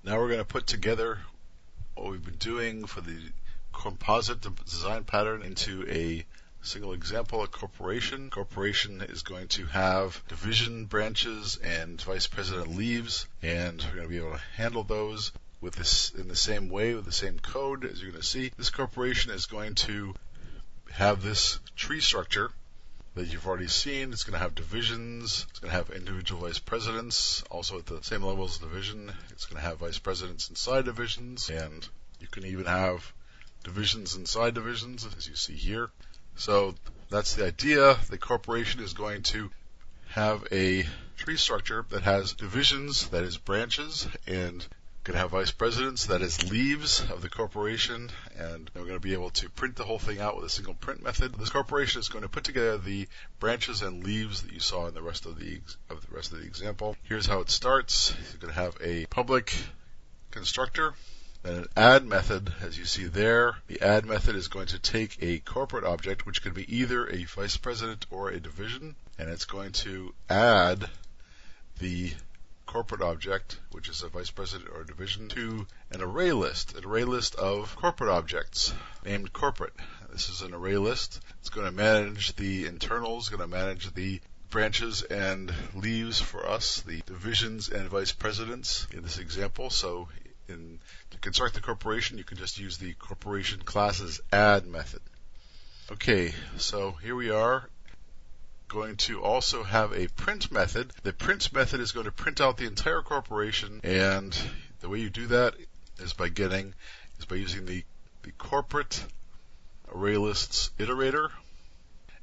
Now we're going to put together what we've been doing for the composite design pattern into a single example, a corporation. Corporation is going to have division branches and vice president leaves, and we're going to be able to handle those with this in the same way, with the same code. As you're going to see, this corporation is going to have this tree structure that you've already seen. It's going to have divisions. It's going to have individual vice presidents, also at the same level as division. It's going to have vice presidents inside divisions, and you can even have divisions inside divisions, as you see here. So that's the idea. The corporation is going to have a tree structure that has divisions, that is branches, and going to have vice presidents, that is leaves of the corporation, and we're going to be able to print the whole thing out with a single print method. This corporation is going to put together the branches and leaves that you saw in the rest of the example. Here's how it starts. You're going to have a public constructor, then an add method, as you see there. The add method is going to take a corporate object, which could be either a vice president or a division, and it's going to add the corporate object, which is a vice president or a division, to an array list of corporate objects named corporate. This is an array list. It's going to manage the internals, going to manage the branches and leaves for us, the divisions and vice presidents in this example. So to construct the corporation, you can just use the corporation class's add method. Okay, so here we are. Going to also have a print method. The print method is going to print out the entire corporation, and the way you do that is by using the corporate array lists iterator,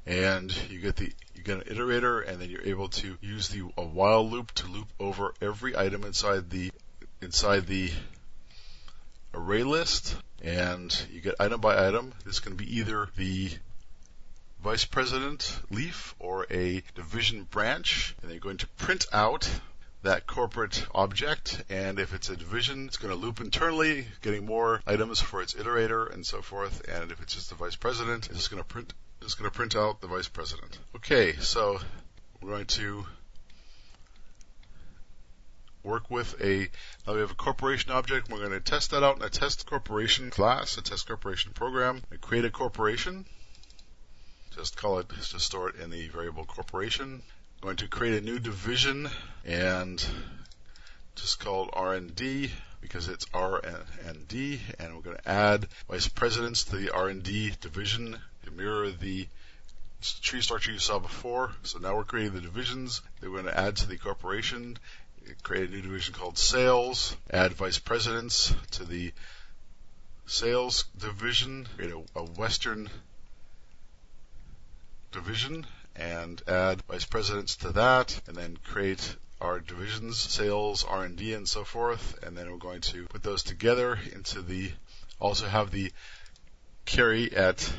and you get an iterator, and then you're able to use a while loop to loop over every item inside the array list, and you get item by item. This can be either the vice president leaf or a division branch, and you're going to print out that corporate object, and if it's a division, it's going to loop internally, getting more items for its iterator and so forth, and if it's just the vice president, it's just going to print out the vice president. Okay, so we're going to work with now we have a corporation object. We're going to test that out in a test corporation class, a test corporation program. We create a corporation. Just store it in the variable corporation. I'm going to create a new division and just call it R&D because it's R&D, and we're going to add vice presidents to the R&D division to mirror the tree structure you saw before. So now we're creating the divisions that we're going to add to the corporation. Create a new division called sales, add vice presidents to the sales division, create a Western division and add vice presidents to that, and then create our divisions, sales, R&D, and so forth, and then we're going to put those together also have the carry at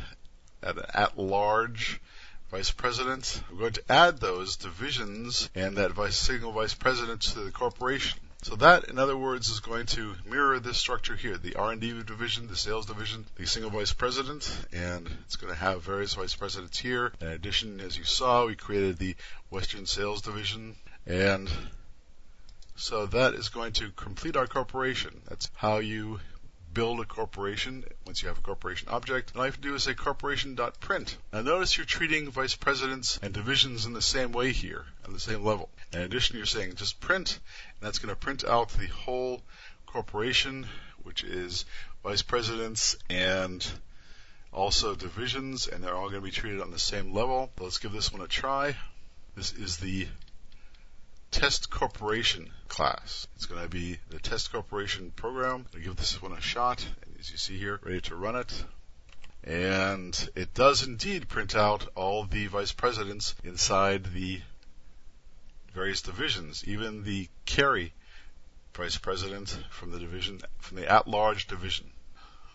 large vice president. We're going to add those divisions and that single vice president to the corporation. So that, in other words, is going to mirror this structure here, the R&D division, the sales division, the single vice president, and it's going to have various vice presidents here. In addition, as you saw, we created the Western sales division, and so that is going to complete our corporation. That's how you build a corporation once you have a corporation object. And all you have to do is say corporation.print. Now notice you're treating vice presidents and divisions in the same way here, at the same level. In addition, you're saying just print, and that's going to print out the whole corporation, which is vice presidents and also divisions, and they're all going to be treated on the same level. Let's give this one a try. This is the test corporation class. It's going to be the test corporation program. I'm going to give this one a shot, as you see here, ready to run it. And it does indeed print out all the vice presidents inside the various divisions, even the carry vice president from the at-large division.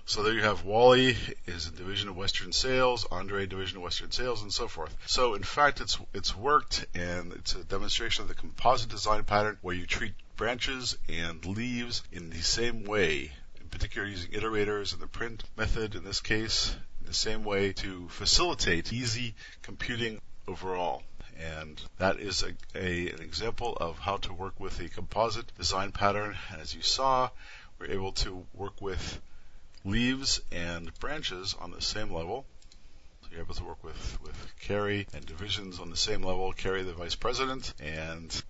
So there you have Wally is a division of Western Sales, Andre division of Western Sales, and so forth. So in fact, it's worked, and it's a demonstration of the composite design pattern where you treat branches and leaves in the same way, in particular using iterators and the print method in this case, in the same way to facilitate easy computing overall. And that is an example of how to work with a composite design pattern. And as you saw, we're able to work with leaves and branches on the same level. So you're able to work with carry and divisions on the same level, carry the vice president, and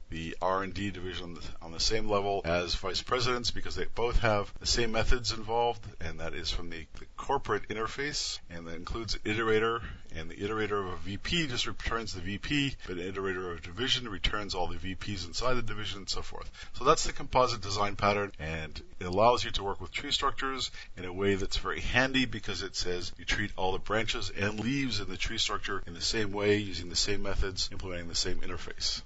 the R&D division on the same level as vice presidents, because they both have the same methods involved, and that is from the corporate interface, and that includes an iterator, and the iterator of a VP just returns the VP, but an iterator of a division returns all the VPs inside the division, and so forth. So that's the composite design pattern, and it allows you to work with tree structures in a way that's very handy, because it says you treat all the branches and leaves in the tree structure in the same way, using the same methods, implementing the same interface.